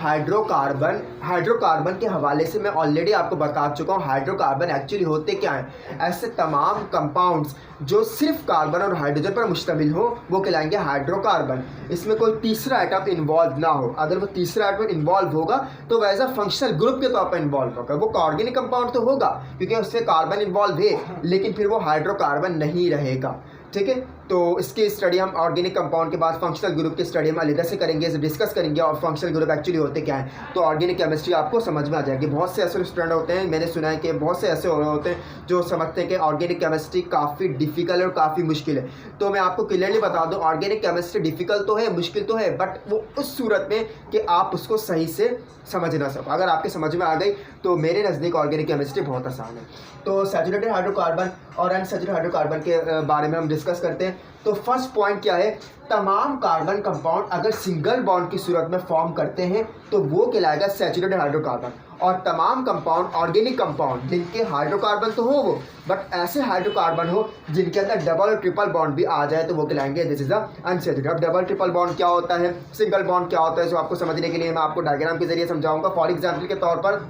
Hydrocarbon के हवाले से मैं ऑलरेडी आपको बता चुका हूँ। हाइड्रोकार्बन एक्चुअली होते क्या हैं? ऐसे तमाम कंपाउंड्स जो सिर्फ कार्बन और हाइड्रोजन पर मुश्तमिल हो वो कहलाएंगे हाइड्रोकार्बन। इसमें कोई तीसरा एटम इन्वॉल्व ना हो। अगर वो तीसरा एटम इन्वॉल्व होगा तो वैसा फंक्शनल ग्रुप के तौर पर इन्वॉल्व होगा। वो ऑर्गेनिक कंपाउंड तो होगा क्योंकि उससे कार्बन इन्वॉल्व है, लेकिन फिर वो हाइड्रोकार्बन नहीं रहेगा। ठीक है, तो इसकी स्टडी हम ऑर्गेनिक कंपाउंड के बाद फंक्शनल ग्रुप की स्टडी हम अलग से करेंगे, डिस्कस करेंगे और फंक्शनल ग्रुप एक्चुअली होते क्या हैं। तो ऑर्गेनिक केमिस्ट्री आपको समझ में आ जाएगी। बहुत से ऐसे स्टूडेंट होते हैं, मैंने सुना है कि बहुत से ऐसे होते हैं जो समझते हैं कि ऑर्गेनिक केमिस्ट्री काफ़ी डिफिकल्ट और काफ़ी मुश्किल है। तो मैं आपको क्लियरली बता दूँ, ऑर्गेनिक केमिस्ट्री डिफिकल्ट तो है, मुश्किल तो है, बट वो उस सूरत में कि आप उसको सही से समझ ना सको। अगर आपके समझ में आ गई तो मेरे नज़दीक ऑर्गेनिक केमिस्ट्री बहुत आसान है। तो सैचुरेटेड हाइड्रोकार्बन और अनसैचुरेटेड हाइड्रोकार्बन के बारे में हम डिस्कस करते हैं। तो फर्स्ट पॉइंट क्या है? तमाम कार्बन कंपाउंड अगर सिंगल बॉन्ड की सूरत में फॉर्म करते हैं तो वो कहलाएगा सैचुरेटेड हाइड्रोकार्बन। और तमाम कंपाउंड ऑर्गेनिक कंपाउंड जिनके हाइड्रोकार्बन तो हो वो, बट ऐसे हाइड्रोकार्बन हो जिनके अंदर डबल और ट्रिपल बॉन्ड भी आ जाए तो वो कहलाएंगे दिस इज अनसैचुरेटेड। अब डबल ट्रिपल बॉन्ड क्या होता है, सिंगल बॉन्ड क्या होता है, इसको आपको समझने के लिए मैं आपको डायग्राम के जरिए समझाऊंगा। फॉर एग्जाम्पल के तौर पर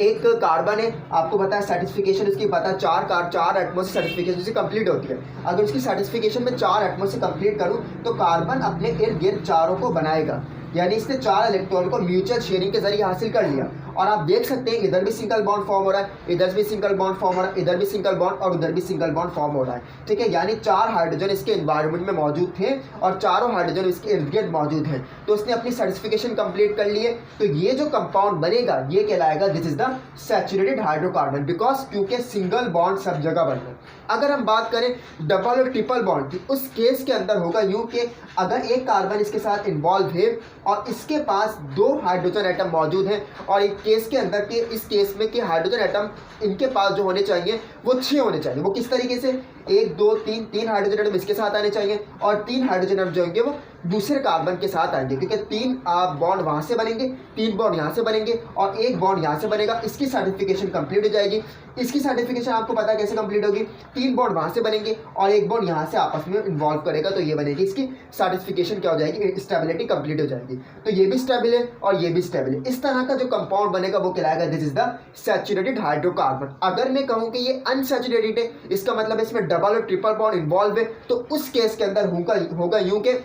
एक कार्बन है, आपको पता है सर्टिफिकेशन उसकी पता है, चार एटमों से सर्टिफिकेशन उसकी कंप्लीट होती है। अगर उसकी सर्टिफिकेशन में 4 एटमों से कंप्लीट करूं तो कार्बन अपने इर्द गिर्द चारों को बनाएगा, यानी इसने 4 इलेक्ट्रॉन को म्यूचुअल शेयरिंग के जरिए हासिल कर लिया। और आप देख सकते हैं इधर भी सिंगल बॉन्ड फॉर्म हो रहा है, इधर भी सिंगल बॉन्ड फॉर्म हो रहा है, इधर भी सिंगल बॉन्ड और उधर भी सिंगल बॉन्ड फॉर्म हो रहा है। ठीक है, यानी 4 हाइड्रोजन इसके एनवायरनमेंट में मौजूद थे और चारों हाइड्रोजन इसके इर्द गिर्द मौजूद हैं। तो उसने अपनी सर्टिफिकेशन कंप्लीट कर ली है। तो ये जो कंपाउंड बनेगा ये कहलाएगा this is the saturated hydrocarbon, because क्योंकि सिंगल बॉन्ड सब जगह बन रहे हैं। अगर हम बात करें डबल और ट्रिपल बॉन्ड की, उस केस के अंदर होगा यूं कि अगर एक कार्बन इसके साथ इन्वॉल्व है और इसके पास 2 हाइड्रोजन एटम मौजूद हैं, और एक केस के अंदर के इस केस में कि हाइड्रोजन एटम इनके पास जो होने चाहिए वो 6 होने चाहिए। वो किस तरीके से? 1 2 3 हाइड्रोजन एटम इसके साथ आने चाहिए और 3 हाइड्रोजन एटम जो होंगे वो दूसरे कार्बन के साथ आएंगे, क्योंकि 3 बॉन्ड वहाँ से बनेंगे, 3 बॉन्ड यहाँ से बनेंगे और 1 बॉन्ड यहाँ से बनेगा। इसकी सर्टिफिकेशन कंप्लीट हो जाएगी। इसकी सर्टिफिकेशन आपको पता है कैसे कंप्लीट होगी? 3 बॉन्ड वहाँ से बनेंगे और 1 बॉन्ड यहाँ से आपस में इन्वॉल्व करेगा, तो ये बनेगी। इसकी सर्टिफिकेशन क्या हो जाएगी? स्टेबिलिटी कंप्लीट हो जाएगी। तो ये भी स्टेबल है और ये भी स्टेबल है। इस तरह का जो कंपाउंड बनेगा वो कहलाएगा this is the saturated hydrocarbon. अगर मैं कहूँ कि ये अनसैचुरेटेड है, इसका मतलब इसमें डबल और ट्रिपल बॉन्ड इन्वॉल्व है, तो उस केस के अंदर होगा यूं कि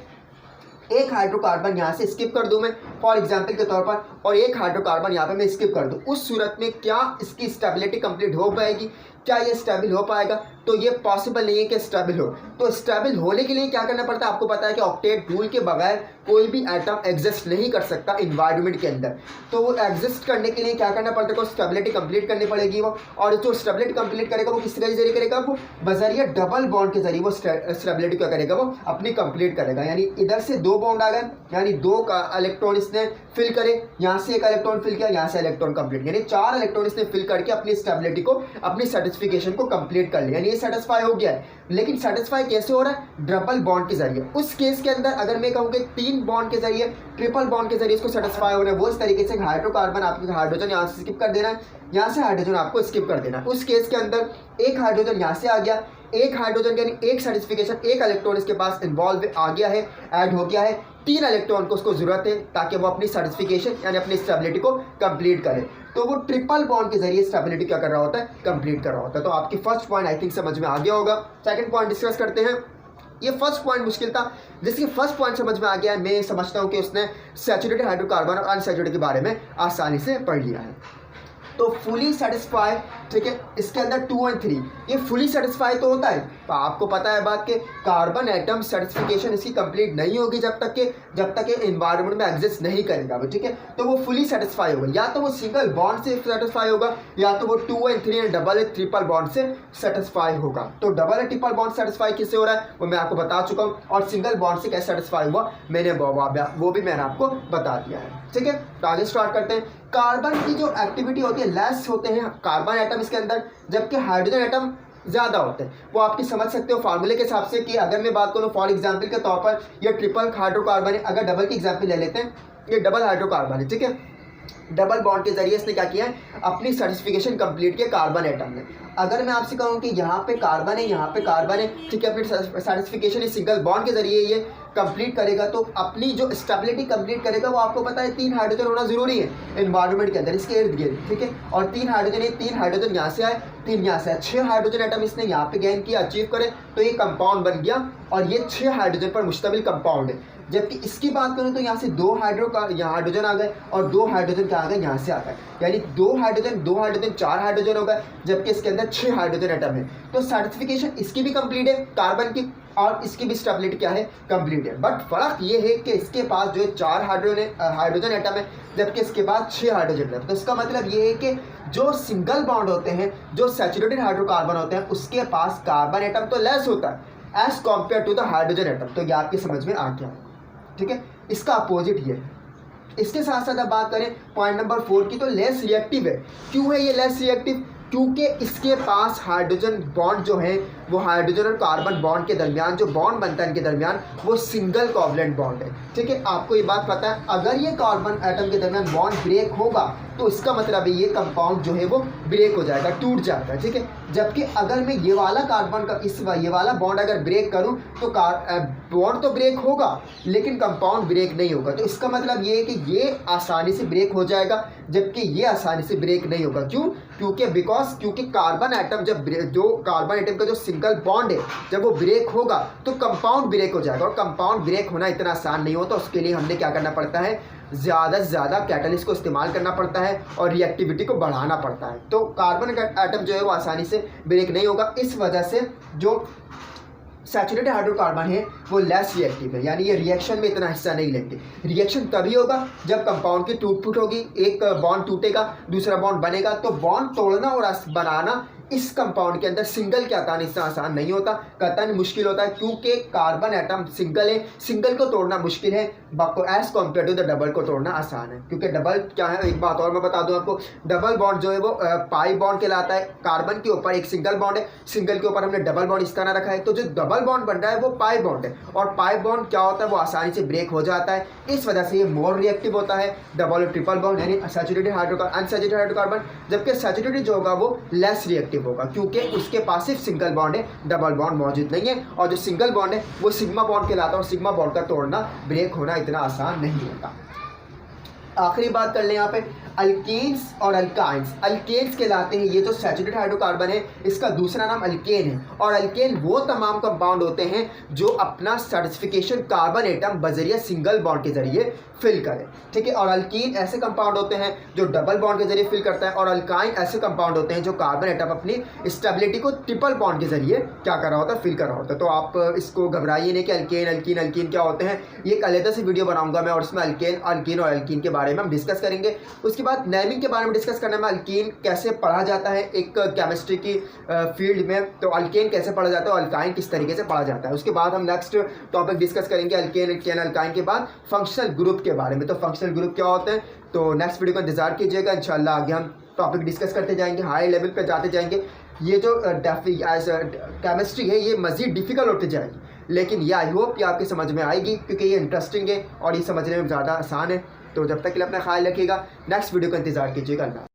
एक हाइड्रोकार्बन यहाँ से स्किप कर दूं मैं फॉर एग्जांपल के तौर पर, और एक हाइड्रोकार्बन यहाँ पे मैं स्किप कर दूं। उस सूरत में क्या इसकी स्टेबिलिटी कंप्लीट हो पाएगी? क्या ये स्टेबल हो पाएगा? तो ये पॉसिबल नहीं है कि स्टेबल हो। तो स्टेबल होने के लिए क्या करना पड़ता है? आपको पता है कि ऑक्टेट रूल के बगैर कोई भी एटम एग्जिस्ट नहीं कर सकता इन्वायरमेंट के अंदर। तो वो एग्जिस्ट करने के लिए क्या करना पड़ता है? स्टेबिलिटी कंप्लीट करनी पड़ेगी वो, और जो स्टेबिलिटी कंप्लीट करेगा वो किस जरिए करेगा? वो बजरिया डबल बॉन्ड के जरिए वो स्टेबिलिटी क्या करेगा? वो अपनी कंप्लीट करेगा। यानी इधर से 2 बॉन्ड आ गए, यानी 2 का इलेक्ट्रॉन इसने फिल करे, यहाँ से 1 इलेक्ट्रॉन फिल किया, यहाँ से इलेक्ट्रॉन कंप्लीट, यानी 4 इलेक्ट्रॉन इसने फिल करके अपनी स्टेबिलिटी को, अपनी सर्टिफिकेशन को कंप्लीट कर लिया। यानी ये सेटिस्फाई हो गया है। लेकिन सेटिस्फाई कैसे हो रहा है? डबल बॉन्ड के जरिए। उस केस के अंदर अगर मैं कहूँ कि 3 बॉन्ड के जरिए, ट्रिपल बॉन्ड के जरिए इसको सेटिस्फाई हो रहा है, वो इस तरीके से हाइड्रोकार्बन आपके हाइड्रोजन यहाँ से स्किप कर देना है, यहाँ से हाइड्रोजन आपको स्किप कर देना है। उस केस के अंदर एक हाइड्रोजन यहाँ से आ गया, एक हाइड्रोजन यानी एक सर्टिफिकेशन, एक इलेक्ट्रॉन इसके पास इन्वॉल्व आ गया है, ऐड हो गया है। 3 इलेक्ट्रॉन को उसको जरूरत है ताकि वो अपनी सर्टिफिकेशन यानी अपनी स्टेबिलिटी को कंप्लीट करे। तो वो ट्रिपल बॉन्ड के जरिए स्टेबिलिटी क्या कर रहा होता है? कंप्लीट कर रहा होता है। तो आपकी फर्स्ट पॉइंट आई थिंक समझ में आ गया होगा। सेकंड पॉइंट डिस्कस करते हैं। ये फर्स्ट पॉइंट मुश्किल था, जिसकी फर्स्ट पॉइंट समझ में आ गया है। मैं समझता हूँ कि उसने सैचुरेटेड हाइड्रोकार्बन और अनसैचुरेटेड के बारे में आसानी से पढ़ लिया है। तो फुली सेटिस्फाई, ठीक है, इसके अंदर 2 और 3 ये फुली सेटिस्फाई तो होता है। तो आपको पता है बात कि कार्बन एटम सर्टिफिकेशन इसकी कंप्लीट नहीं होगी जब तक ये एनवायरनमेंट में एग्जिस्ट नहीं करेगा वो, ठीक है। तो वो फुली सेटिस्फाई होगा, या तो वो सिंगल बॉन्ड से सेटिस्फाई होगा, या तो वो 2 और 3 और डबल और ट्रिपल बॉन्ड से सेटिस्फाई होगा। तो डबल और ट्रिपल बॉन्ड सेटिस्फाई किससे हो रहा है वो मैं आपको बता चुका हूँ, और सिंगल बॉन्ड से कैसे सेटिस्फाई हुआ वो भी मैंने आपको बता दिया है, ठीक है। तो आगे स्टार्ट करते हैं। कार्बन की जो एक्टिविटी होती है, लेस होते हैं कार्बन एटम इसके अंदर, जबकि हाइड्रोजन एटम ज़्यादा होते हैं। वो आपकी समझ सकते हो फार्मूले के हिसाब से कि अगर मैं बात करूँ फॉर एग्जांपल के तौर पर ये ट्रिपल हाइड्रोकार्बन है, अगर डबल की एग्जांपल ले लेते हैं, ये डबल हाइड्रोकार्बन है, ठीक है। डबल बॉन्ड के जरिए इसने क्या किया है? अपनी सर्टिफिकेशन कंप्लीट किया कार्बन एटम ने। अगर मैं आपसे कहूँ कि यहाँ पे कार्बन है, यहाँ पे कार्बन है, ठीक है, अपनी सर्टिफिकेशन इस सिंगल बॉन्ड के जरिए ये कंप्लीट करेगा तो अपनी जो स्टेबिलिटी कंप्लीट करेगा वो आपको पता है 3 हाइड्रोजन होना ज़रूरी है एनवायरनमेंट के अंदर, इसके इर्द गिर्द, ठीक है। और 3 हाइड्रोजन यहाँ से आए, 3 यहाँ से आए, 6 हाइड्रोजन एटम इसने यहाँ पे गेन किया, अचीव करे, तो ये कंपाउंड बन गया और ये 6 हाइड्रोजन पर मुश्तमिल कंपाउंड है। जबकि इसकी बात करूँ तो यहाँ से 2 यहाँ हाइड्रोजन आ गए और 2 हाइड्रोजन क्या आ गए, यहाँ से आ गए, यानी 2 हाइड्रोजन 4 हाइड्रोजन हो गए, जबकि इसके अंदर 6 हाइड्रोजन एटम है। तो सर्टिफिकेशन इसकी भी कंप्लीट है कार्बन की और इसकी भी स्टेबिलिटी क्या है, कंप्लीट है। बट फर्क ये है कि इसके पास जो है 4 हाइड्रोजन एटम है, जबकि इसके पास 6 हाइड्रोजन एटम। तो इसका मतलब ये है कि जो सिंगल बॉन्ड होते हैं, जो सैचुरेटेड हाइड्रोकार्बन होते हैं, उसके पास कार्बन एटम तो लेस होता है as compare to the hydrogen atom. तो ये आपकी समझ में आ गया, ठीक है। इसका अपोजिट ये है। इसके साथ साथ अब बात करें पॉइंट नंबर 4 की, तो लेस रिएक्टिव है। क्यों है ये लेस रिएक्टिव? क्योंकि इसके पास हाइड्रोजन बॉन्ड जो है वो हाइड्रोजन और कार्बन बॉन्ड के दरमियान जो बॉन्ड बनता है इनके दरमियान वो सिंगल कोवलेंट बॉन्ड है, ठीक है। आपको ये बात पता है अगर ये कार्बन एटम के दरमियान बॉन्ड ब्रेक होगा तो इसका मतलब है ये कंपाउंड जो है वो ब्रेक हो जाएगा, टूट जाएगा, ठीक है। जबकि अगर मैं ये वाला कार्बन का ये वाला बॉन्ड अगर ब्रेक करूं तो बॉन्ड तो ब्रेक होगा लेकिन कंपाउंड ब्रेक नहीं होगा। तो इसका मतलब ये है कि ये आसानी से ब्रेक हो जाएगा जबकि ये आसानी से ब्रेक नहीं होगा। क्यों? क्योंकि कार्बन एटम जो कार्बन एटम का जो सिंगल बॉन्ड है जब वो ब्रेक होगा तो कंपाउंड ब्रेक हो जाएगा, और कंपाउंड ब्रेक होना इतना आसान नहीं होता। उसके लिए हमने क्या करना पड़ता है, ज़्यादा से ज़्यादा कैटलिस्ट को इस्तेमाल करना पड़ता है और रिएक्टिविटी को बढ़ाना पड़ता है। तो कार्बन एटम जो है वो आसानी से ब्रेक नहीं होगा। इस वजह से जो सैचुरेटेड हाइड्रोकार्बन है वो लेस रिएक्टिव है, यानी ये रिएक्शन में इतना हिस्सा नहीं लेंगे। रिएक्शन तभी होगा जब कंपाउंड की टूट फूट होगी, एक बॉन्ड टूटेगा दूसरा बॉन्ड बनेगा। तो बॉन्ड तोड़ना और बनाना इस कंपाउंड के अंदर सिंगल के आसान इतना आसान नहीं होता, कतन मुश्किल होता है, क्योंकि कार्बन एटम सिंगल है, सिंगल को तोड़ना मुश्किल है as compare to the double को तोड़ना आसान है। क्योंकि डबल क्या है, एक बात और मैं बता दूं आपको, डबल बॉन्ड जो है वो पाई बॉन्ड कहलाता है। कार्बन के ऊपर एक सिंगल बॉन्ड है, सिंगल के ऊपर हमने डबल बॉन्ड इस तरह रखा है, तो जो डबल बॉन्ड बन रहा है वो पाई बॉन्ड है, और पाई बॉन्ड क्या होता है वो आसानी से ब्रेक हो जाता है। इस वजह से ये मोर रिएक्टिव होता है डबल और ट्रिपल बॉन्ड, यानी सैचुरेटेड हाइड्रोकार्बन अनसैचुरेटेड हाइड्रोकार्बन, जबकि सैचुरेटेड जो होगा वो लेस रिएक्टिव होगा क्योंकि उसके पास सिर्फ सिंगल बॉन्ड है, डबल बॉन्ड मौजूद नहीं है। और जो सिंगल बॉन्ड है वो सिग्मा बॉन्ड कहलाता है, और सिग्मा बॉन्ड का तोड़ना ब्रेक होना इतना आसान नहीं होता। आखिरी बात कर लें यहाँ पे अल्केन्स और अल्काइंस। अल्केन्स कहलाते हैं ये जो सैचुरेटेड हाइड्रोकार्बन है इसका दूसरा नाम अल्केन है, और अल्केन वो तमाम कंपाउंड होते हैं जो अपना सर्टिफिकेशन कार्बन एटम बजरिया सिंगल बॉन्ड के जरिए फिल करे, ठीक है। और अल्कीन ऐसे कंपाउंड होते हैं जो डबल बॉन्ड के जरिए फिल करता है, और अल्काइन ऐसे कंपाउंड होते हैं जो कार्बन एटम अपनी स्टेबिलिटी को ट्रिपल बॉन्ड के जरिए क्या कर रहा होता है, फिल कर रहा होता है। तो आप इसको घबराइए नहीं कि अल्कीन क्या होते हैं, ये एक अलग से वीडियो बनाऊंगा मैं, और उसमें अल्कीन और अल्कीन के बारे में हम डिस्कस करेंगे। उसके बाद नेमिंग के बारे में डिस्कस करने में, अल्कीन कैसे पढ़ा जाता है एक केमिस्ट्री की फील्ड में, तो अल्केन कैसे पढ़ा जाता है और अल्काइन किस तरीके से पढ़ा जाता है। उसके बाद हम नेक्स्ट टॉपिक डिस्कस करेंगे अल्केन अल्काइन के बाद फंक्शनल ग्रुप के बारे में। तो फंक्शनल ग्रुप क्या होते हैं, तो नेक्स्ट वीडियो का इंतजार कीजिएगा। इंशाल्लाह आगे हम टॉपिक डिस्कस करते जाएंगे, हाई लेवल पे जाते जाएंगे। ये जो केमिस्ट्री है ये मज़ीद डिफ़िकल्ट होती जाएगी, लेकिन ये आई होप ये आपकी समझ में आएगी क्योंकि ये इंटरेस्टिंग है और ये समझने में ज़्यादा आसान है। तो जब तक के लिए अपना ख्याल रखिएगा, नेक्स्ट वीडियो का इंतजार कीजिएगा।